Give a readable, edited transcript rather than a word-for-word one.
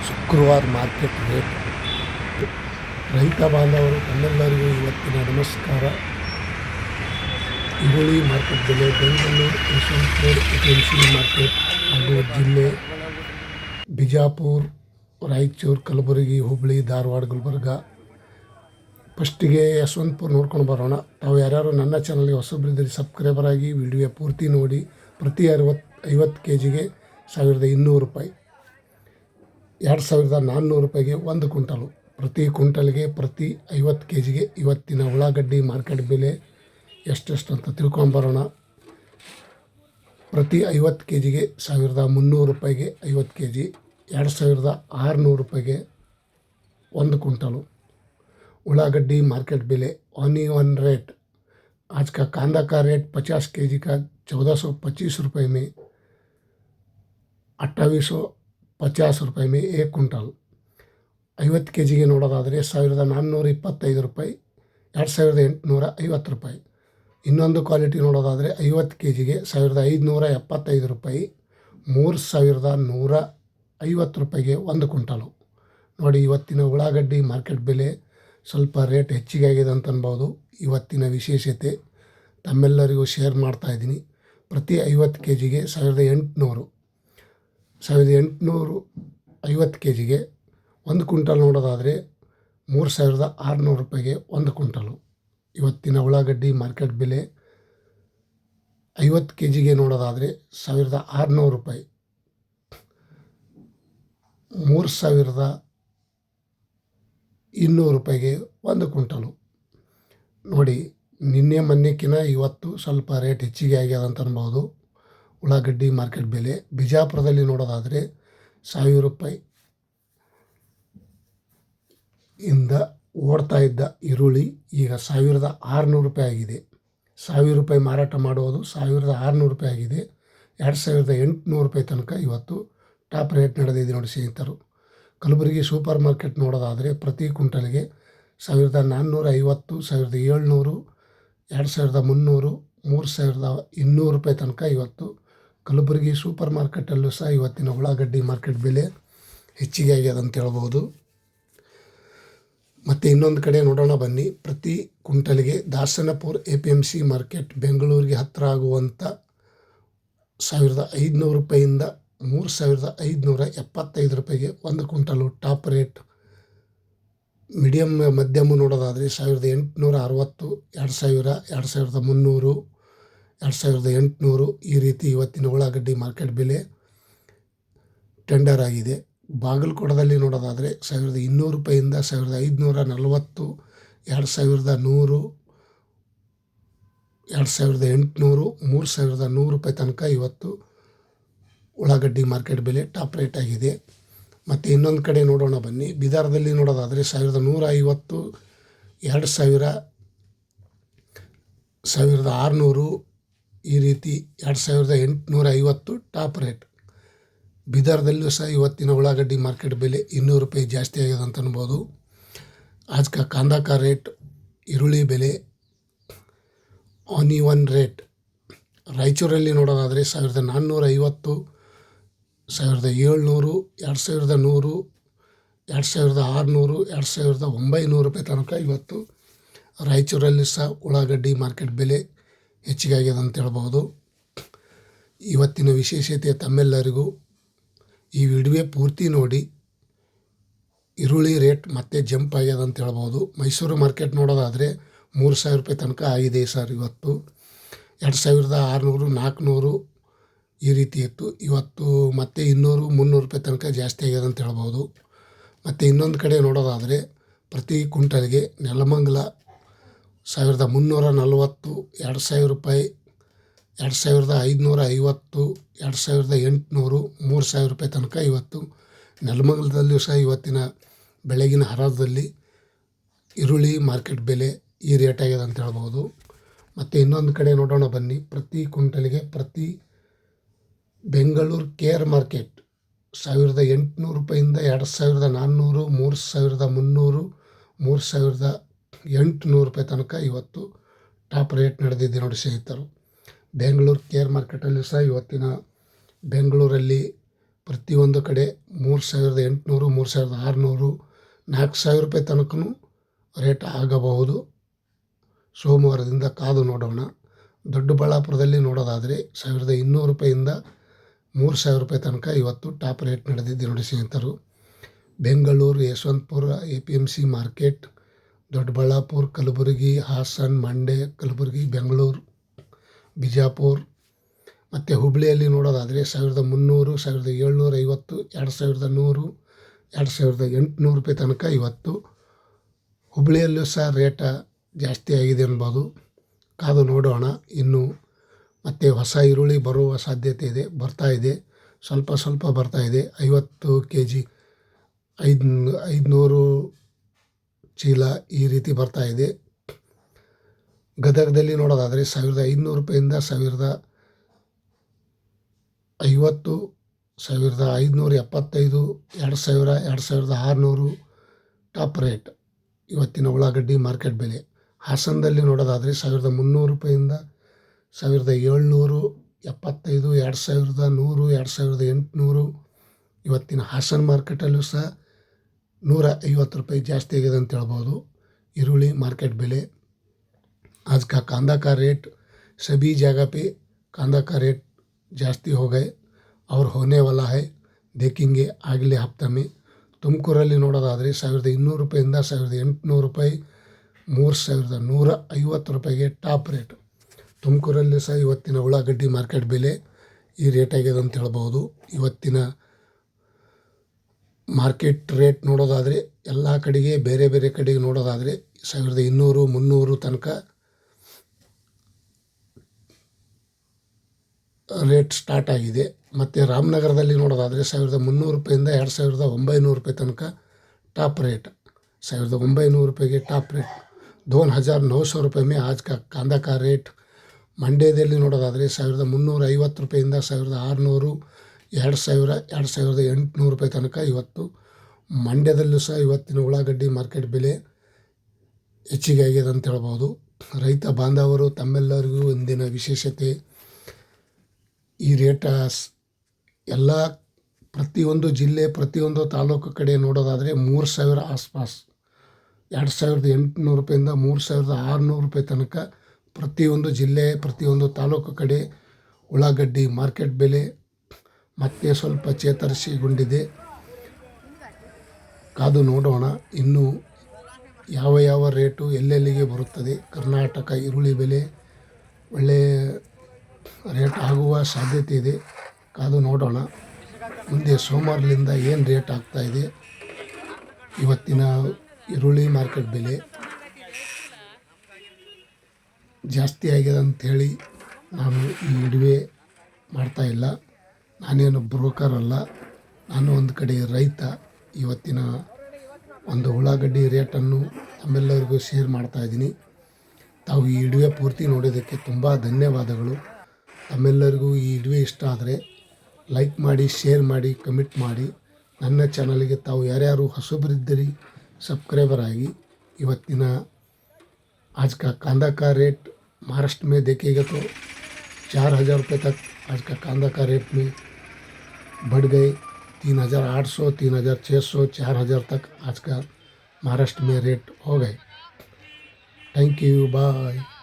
ಶುಕ್ರವಾರ market rate. ರೈತ ಬಾಂಧವರು ತಮ್ಮೆಲ್ಲರಿಗೂ ಇವತ್ತಿನ ನಮಸ್ಕಾರ. ಈರುಳ್ಳಿ ಮಾರ್ಕೆಟ್ ಬೆಲೆ ಬೆಂಗಳೂರು, ಯಶವಂತಪುರ ಎಪಿಎಂಸಿ ಮಾರ್ಕೆಟ್ ಹಾಗೂ ಜಿಲ್ಲೆ ಬಿಜಾಪುರ, ರಾಯಚೂರು, ಕಲಬುರಗಿ, ಹುಬ್ಬಳ್ಳಿ, ಧಾರವಾಡ, ಗುಲ್ಬರ್ಗ. ಫಸ್ಟಿಗೆ ಯಶವಂತಪುರ ನೋಡ್ಕೊಂಡು ಬರೋಣ. ತಾವು ಯಾರ್ಯಾರು ನನ್ನ ಚಾನಲ್ಗೆ ಹೊಸಬ್ರಿದ್ದರೆ ಸಬ್ಸ್ಕ್ರೈಬರ್ ಆಗಿ ವಿಡಿಯೋ ಪೂರ್ತಿ ನೋಡಿ. ಪ್ರತಿ 50 kgಗೆ 1200 ರೂಪಾಯಿ, 2400 ರೂಪಾಯಿಗೆ 1 ಕ್ವಿಂಟಲು. ಪ್ರತಿ ಕ್ವಿಂಟಲ್ಗೆ ಪ್ರತಿ 50 kgಗೆ ಇವತ್ತಿನ ಉಳ್ಳಾಗಡ್ಡಿ ಮಾರ್ಕೆಟ್ ಬೆಲೆ ಎಷ್ಟೆಷ್ಟು ಅಂತ ತಿಳ್ಕೊಂಬರೋಣ. ಪ್ರತಿ 50 kgಗೆ 1300 ರೂಪಾಯಿಗೆ 50 kg, 2600 ರೂಪಾಯಿಗೆ 1 क्विंटल. उಳ್ಳागड्डी मार्केट बेले ऑनियन रेट. आज का कांदा का रेट 50 kg का 1425 रुपये में, 2850 रुपये में 1 क्विंटल. 50 kgಗೆ ನೋಡೋದಾದರೆ 1425 ರೂಪಾಯಿ, 2850 ರೂಪಾಯಿ. ಇನ್ನೊಂದು ಕ್ವಾಲಿಟಿ ನೋಡೋದಾದರೆ 50 kgಗೆ 1575 ರೂಪಾಯಿ, 3150 ರೂಪಾಯಿಗೆ 1 ಕ್ವಿಂಟಲು. ನೋಡಿ, ಇವತ್ತಿನ ಉಳ್ಳಾಗಡ್ಡಿ ಮಾರ್ಕೆಟ್ ಬೆಲೆ ಸ್ವಲ್ಪ ರೇಟ್ ಹೆಚ್ಚಿಗೆ ಆಗಿದೆ ಅಂತ ಅನ್ಬೋದು. ಇವತ್ತಿನ ವಿಶೇಷತೆ ತಮ್ಮೆಲ್ಲರಿಗೂ ಶೇರ್ ಮಾಡ್ತಾಯಿದ್ದೀನಿ. ಪ್ರತಿ 50 kgಗೆ 1800 50 kgಗೆ 1 ಕ್ವಿಂಟಲ್ ನೋಡೋದಾದರೆ 3600 ರೂಪಾಯಿಗೆ 1 ಕ್ವಿಂಟಲು. ಇವತ್ತಿನ ಉಳ್ಳಾಗಡ್ಡಿ ಮಾರ್ಕೆಟ್ ಬೆಲೆ 50 kgಗೆ ನೋಡೋದಾದರೆ 1600 ರೂಪಾಯಿ, 3200 ರೂಪಾಯಿಗೆ 1 ಕ್ವಿಂಟಲು. ನೋಡಿ, ನಿನ್ನೆ ಮೊನ್ನೆಕಿನ ಇವತ್ತು ಸ್ವಲ್ಪ ರೇಟ್ ಹೆಚ್ಚಿಗೆ ಆಗ್ಯದ ಅಂತ ಅನ್ಬೋದು. ಉಳ್ಳಾಗಡ್ಡಿ ಮಾರ್ಕೆಟ್ ಬೆಲೆ ಬಿಜಾಪುರದಲ್ಲಿ ನೋಡೋದಾದರೆ 1000 ರೂಪಾಯಿ ಇಂದ ಓಡ್ತಾ ಇದ್ದ ಈರುಳ್ಳಿ ಈಗ 1600 ರೂಪಾಯಿ ಆಗಿದೆ. 1000 ರೂಪಾಯಿ ಮಾರಾಟ ಮಾಡುವುದು 1600 ರೂಪಾಯಿ ಆಗಿದೆ. 2800 ರೂಪಾಯಿ ತನಕ ಇವತ್ತು ಟಾಪ್ ರೇಟ್ ನಡೆದಿದೆ ನೋಡಿ ಸ್ನೇಹಿತರು. ಕಲಬುರಗಿ ಸೂಪರ್ ಮಾರ್ಕೆಟ್ ನೋಡೋದಾದರೆ ಪ್ರತಿ ಕ್ವಿಂಟಲ್ಗೆ 1450, 1700, 2300, 3200 ರೂಪಾಯಿ ತನಕ ಇವತ್ತು ಕಲಬುರಗಿ ಸೂಪರ್ ಮಾರ್ಕೆಟಲ್ಲೂ ಸಹ ಇವತ್ತಿನ ಉಳ್ಳಾಗಡ್ಡಿ ಮಾರ್ಕೆಟ್ ಬೆಲೆ ಹೆಚ್ಚಿಗೆ ಆಗ್ಯದ ಅಂತ ಹೇಳ್ಬೋದು. ಮತ್ತು ಇನ್ನೊಂದು ಕಡೆ ನೋಡೋಣ ಬನ್ನಿ. ಪ್ರತಿ ಕ್ವಿಂಟಲ್ಗೆ ದಾಸನಪುರ APMC ಮಾರ್ಕೆಟ್ ಬೆಂಗಳೂರಿಗೆ ಹತ್ತಿರ ಆಗುವಂಥ 1500 ರೂಪಾಯಿಯಿಂದ 3575 ರೂಪಾಯಿಗೆ 1 ಕ್ವಿಂಟಲು ಟಾಪ್ ರೇಟ್. ಮೀಡಿಯಮ್ ಮಧ್ಯಮ ನೋಡೋದಾದರೆ 1860, 2000, 2300, 2800 ಈ ರೀತಿ ಇವತ್ತಿನ ಉಳ್ಳಾಗಡ್ಡಿ ಮಾರ್ಕೆಟ್ ಬೆಲೆ ಟೆಂಡರ್ ಆಗಿದೆ. ಬಾಗಲಕೋಟದಲ್ಲಿ ನೋಡೋದಾದರೆ 1200 ರೂಪಾಯಿಯಿಂದ 1540, 2100, 2800, 3100 ರೂಪಾಯಿ ತನಕ ಇವತ್ತು ಉಳ್ಳಾಗಡ್ಡಿ ಮಾರ್ಕೆಟ್ ಬೆಲೆ ಟಾಪ್ ರೇಟ್ ಆಗಿದೆ. ಮತ್ತು ಇನ್ನೊಂದು ಕಡೆ ನೋಡೋಣ ಬನ್ನಿ. ಬೀದರ್ದಲ್ಲಿ ನೋಡೋದಾದರೆ 1150, 2000, 1600 ಈ ರೀತಿ 2850 ಟಾಪ್ ರೇಟ್. ಬೀದರ್ದಲ್ಲೂ ಸಹ ಇವತ್ತಿನ ಉಳ್ಳಾಗಡ್ಡಿ ಮಾರ್ಕೆಟ್ ಬೆಲೆ 200 ರೂಪಾಯಿ ಜಾಸ್ತಿ ಆಗಿದೆ ಅಂತ ಅನ್ಬೋದು. आज का कांदा का रेट, ಈರುಳ್ಳಿ ಬೆಲೆ, ಆನಿಯನ್ ರೇಟ್. ರಾಯಚೂರಲ್ಲಿ ನೋಡೋದಾದರೆ 1450, 1700, 2100, 2600, 2900 ರೂಪಾಯಿ ತನಕ ಇವತ್ತು ರಾಯಚೂರಲ್ಲಿ ಸಹ ಉಳ್ಳಾಗಡ್ಡಿ ಮಾರ್ಕೆಟ್ ಬೆಲೆ ಹೆಚ್ಚಿಗೆ ಆಗ್ಯದ ಅಂತ ಹೇಳ್ಬೋದು. ಇವತ್ತಿನ ವಿಶೇಷತೆ ತಮ್ಮೆಲ್ಲರಿಗೂ ಈ ವಿಡಿಯೋ ಪೂರ್ತಿ ನೋಡಿ. ಈರುಳ್ಳಿ ರೇಟ್ ಮತ್ತೆ ಜಂಪ್ ಆಗ್ಯದ ಅಂತ ಹೇಳ್ಬೋದು. ಮೈಸೂರು ಮಾರ್ಕೆಟ್ ನೋಡೋದಾದರೆ 3000 ರೂಪಾಯಿ ತನಕ ಆಗಿದೆ ಸರ್ ಇವತ್ತು. 2600, 400 ಈ ರೀತಿ ಇತ್ತು. ಇವತ್ತು ಮತ್ತೆ 200, 300 ರೂಪಾಯಿ ತನಕ ಜಾಸ್ತಿ ಆಗ್ಯದ ಅಂತ ಹೇಳ್ಬೋದು. ಮತ್ತು ಇನ್ನೊಂದು ಕಡೆ ನೋಡೋದಾದರೆ ಪ್ರತಿ ಕ್ವಿಂಟಲ್ಗೆ ನೆಲಮಂಗಲ 1340, 2000 ರೂಪಾಯಿ, 2550, 2800, 3000 ರೂಪಾಯಿ ತನಕ ಇವತ್ತು ನೆಲಮಂಗಲದಲ್ಲೂ ಸಹ ಇವತ್ತಿನ ಬೆಳಗಿನ ಹರಾಜಲ್ಲಿ ಈರುಳ್ಳಿ ಮಾರ್ಕೆಟ್ ಬೆಲೆ ಈ ರೇಟ್ ಆಗಿದೆ ಅಂತ ಹೇಳ್ಬೋದು. ಮತ್ತು ಇನ್ನೊಂದು ಕಡೆ ನೋಡೋಣ ಬನ್ನಿ. ಪ್ರತಿ ಕ್ವಿಂಟಲ್ಗೆ ಪ್ರತಿ ಬೆಂಗಳೂರು ಕೇರ್ ಮಾರ್ಕೆಟ್ 1800 ರೂಪಾಯಿಂದ 2400, 3300, 3800 ರೂಪಾಯಿ ತನಕ ಇವತ್ತು ಟಾಪ್ ರೇಟ್ ನಡೆದಿದೆ ನೋಡಿ ಸ್ನೇಹಿತರು. ಬೆಂಗಳೂರು ಕೇರ್ ಮಾರ್ಕೆಟಲ್ಲಿ ಸಹ ಇವತ್ತಿನ ಬೆಂಗಳೂರಲ್ಲಿ ಪ್ರತಿಯೊಂದು ಕಡೆ 3800, 3600, 4000 ರೂಪಾಯಿ ತನಕನೂ ರೇಟ್ ಆಗಬಹುದು. ಸೋಮವಾರದಿಂದ ಕಾದು ನೋಡೋಣ. ದೊಡ್ಡಬಳ್ಳಾಪುರದಲ್ಲಿ ನೋಡೋದಾದರೆ 1200 ರೂಪಾಯಿಂದ 3000 ರೂಪಾಯಿ ತನಕ ಇವತ್ತು ಟಾಪ್ ರೇಟ್ ನಡೆದಿದೆ ನೋಡಿ ಸ್ನೇಹಿತರು. ಬೆಂಗಳೂರು, ಯಶವಂತಪುರ APMC ಮಾರ್ಕೆಟ್, ದೊಡ್ಡಬಳ್ಳಾಪುರ, ಕಲಬುರಗಿ, ಹಾಸನ್, ಮಂಡ್ಯ, ಕಲಬುರಗಿ, ಬೆಂಗಳೂರು, ಬಿಜಾಪುರ ಮತ್ತು ಹುಬ್ಬಳ್ಳಿಯಲ್ಲಿ ನೋಡೋದಾದರೆ 1300, 1750, 2100, 2800 ರೂಪಾಯಿ ತನಕ ಇವತ್ತು ಹುಬ್ಬಳ್ಳಿಯಲ್ಲೂ ಸಹ ರೇಟ ಜಾಸ್ತಿ ಆಗಿದೆ ಅನ್ಬೋದು. ಕಾದು ನೋಡೋಣ. ಇನ್ನು ಮತ್ತು ಹೊಸ ಈರುಳ್ಳಿ ಬರುವ ಸಾಧ್ಯತೆ ಇದೆ, ಬರ್ತಾ ಇದೆ, ಸ್ವಲ್ಪ ಬರ್ತಾ ಇದೆ. 50 kg 500 ಚೀಲ ಈ ರೀತಿ ಬರ್ತಾ ಇದೆ. ಗದಗದಲ್ಲಿ ನೋಡೋದಾದರೆ 1500 ರೂಪಾಯಿಂದ 1050, 1575, 2000, 2600 ಟಾಪ್ ರೇಟ್ ಇವತ್ತಿನ ಉಳ್ಳಾಗಡ್ಡಿ ಮಾರ್ಕೆಟ್ ಬೆಲೆ. ಹಾಸನದಲ್ಲಿ ನೋಡೋದಾದರೆ 1300 ರೂಪಾಯಿಂದ 1775, 2100, 2800 ಇವತ್ತಿನ ಹಾಸನ ಮಾರ್ಕೆಟಲ್ಲೂ ಸಹ 150 ರೂಪಾಯಿ ಜಾಸ್ತಿ ಆಗಿದೆ ಅಂತ ಹೇಳ್ಬೋದು ಈರುಳ್ಳಿ मार्केट बेले. आज का कांदा का रेट सभी जगह पे कांदा का रेट जास्ती हो गए और होने वाला है, देखेंगे अगले हफ्ते में. ತುಮಕೂರಲ್ಲಿ ನೋಡೋದಾದರೆ 1200 ರೂಪಾಯಿಂದ 1800 ರೂಪಾಯಿ, 3150 ರೂಪಾಯಿಗೆ ಟಾಪ್ ರೇಟ್. ತುಮಕೂರಲ್ಲಿ ಸಹ ಇವತ್ತಿನ ಉಳ್ಳಾಗಡ್ಡಿ ಮಾರ್ಕೆಟ್ ಬೆಲೆ ಈ ರೇಟ್ ಆಗಿದೆ ಅಂತ ಹೇಳ್ಬೋದು. ಇವತ್ತಿನ ಮಾರ್ಕೆಟ್ ರೇಟ್ ನೋಡೋದಾದರೆ ಎಲ್ಲ ಕಡೆಗೆ ಬೇರೆ ಬೇರೆ ಕಡೆಗೆ ನೋಡೋದಾದರೆ 1200, 300 ತನಕ ರೇಟ್ ಸ್ಟಾರ್ಟ್ ಆಗಿದೆ. ಮತ್ತು ರಾಮನಗರದಲ್ಲಿ ನೋಡೋದಾದರೆ 1300 ರೂಪಾಯಿಂದ 2900 ರೂಪಾಯಿ ತನಕ ಟಾಪ್ ರೇಟ್. 1900 रुपये ಟಾಪ್ ರೇಟ್. 2900 रुपये में आज का कांदा का ರೇಟ್. ಮಂಡ್ಯದಲ್ಲಿ ನೋಡೋದಾದರೆ 1350 ರೂಪಾಯಿಂದ 1600, 2000, 2800 ರೂಪಾಯಿ ತನಕ ಇವತ್ತು ಮಂಡ್ಯದಲ್ಲೂ ಸಹ ಇವತ್ತಿನ ಉಳ್ಳಾಗಡ್ಡಿ ಮಾರ್ಕೆಟ್ ಬೆಲೆ ಹೆಚ್ಚಿಗೆ ಆಗಿದೆ ಅಂತ ಹೇಳ್ಬೋದು. ರೈತ ಬಾಂಧವರು ತಮ್ಮೆಲ್ಲರಿಗೂ ಇಂದಿನ ವಿಶೇಷತೆ ಈ ರೇಟ ಎಲ್ಲ ಪ್ರತಿಯೊಂದು ಜಿಲ್ಲೆ ಪ್ರತಿಯೊಂದು ತಾಲೂಕು ಕಡೆ ನೋಡೋದಾದರೆ 3000 ಆಸ್ಪಾಸ್, 2800 ರೂಪಾಯಿಂದ 3600 ರೂಪಾಯಿ ತನಕ ಪ್ರತಿಯೊಂದು ಜಿಲ್ಲೆ ಪ್ರತಿಯೊಂದು ತಾಲೂಕು ಕಡೆ ಉಳ್ಳಾಗಡ್ಡಿ ಮಾರ್ಕೆಟ್ ಬೆಲೆ ಮತ್ತೆ ಸ್ವಲ್ಪ ಚೇತರಿಸಿಕೊಂಡಿದೆ. ಕಾದು ನೋಡೋಣ ಇನ್ನು ಯಾವ ರೇಟು ಎಲ್ಲೆಲ್ಲಿಗೆ ಬರುತ್ತದೆ. ಕರ್ನಾಟಕ ಈರುಳ್ಳಿ ಬೆಲೆ ಒಳ್ಳೆಯ ರೇಟ್ ಆಗುವ ಸಾಧ್ಯತೆ ಇದೆ. ಕಾದು ನೋಡೋಣ ಮುಂದೆ ಸೋಮವಾರದಿಂದ ಏನು ರೇಟ್ ಆಗ್ತಾಯಿದೆ. ಇವತ್ತಿನ ಈರುಳ್ಳಿ ಮಾರ್ಕೆಟ್ ಬೆಲೆ ಜಾಸ್ತಿ ಆಗಿದೆ ಅಂಥೇಳಿ ನಾನು ಈ ವಿಡಿಯೋ ಮಾಡ್ತಾಯಿಲ್ಲ. ನಾನೇನು ಬ್ರೋಕರ್ ಅಲ್ಲ, ನಾನು ಒಂದು ಕಡೆ ರೈತ. ಇವತ್ತಿನ ಒಂದು ಉಳ್ಳಾಗಡ್ಡಿ ರೇಟನ್ನು ತಮ್ಮೆಲ್ಲರಿಗೂ ಶೇರ್ ಮಾಡ್ತಾಯಿದ್ದೀನಿ. ತಾವು ಈ ವಿಡಿಯೋ ಪೂರ್ತಿ ನೋಡೋದಕ್ಕೆ ತುಂಬ ಧನ್ಯವಾದಗಳು. ತಮ್ಮೆಲ್ಲರಿಗೂ ಈ ವಿಡಿಯೋ ಇಷ್ಟ ಆದರೆ ಲೈಕ್ ಮಾಡಿ, ಶೇರ್ ಮಾಡಿ, ಕಮೆಂಟ್ ಮಾಡಿ. ನನ್ನ ಚಾನಲ್ಗೆ ತಾವು ಯಾರ್ಯಾರು ಹೊಸಬರಿದ್ದೀರಿ सब्सक्राइबर आएगी. ಇವತ್ತಿನ आज का कांदा का रेट महाराष्ट्र में देखेगा तो 4000 रुपये तक आज का कांदा का रेट में बढ़ गए. 3800, 3600, 4000 तक आज का महाराष्ट्र में रेट हो गए. Thank you, bye.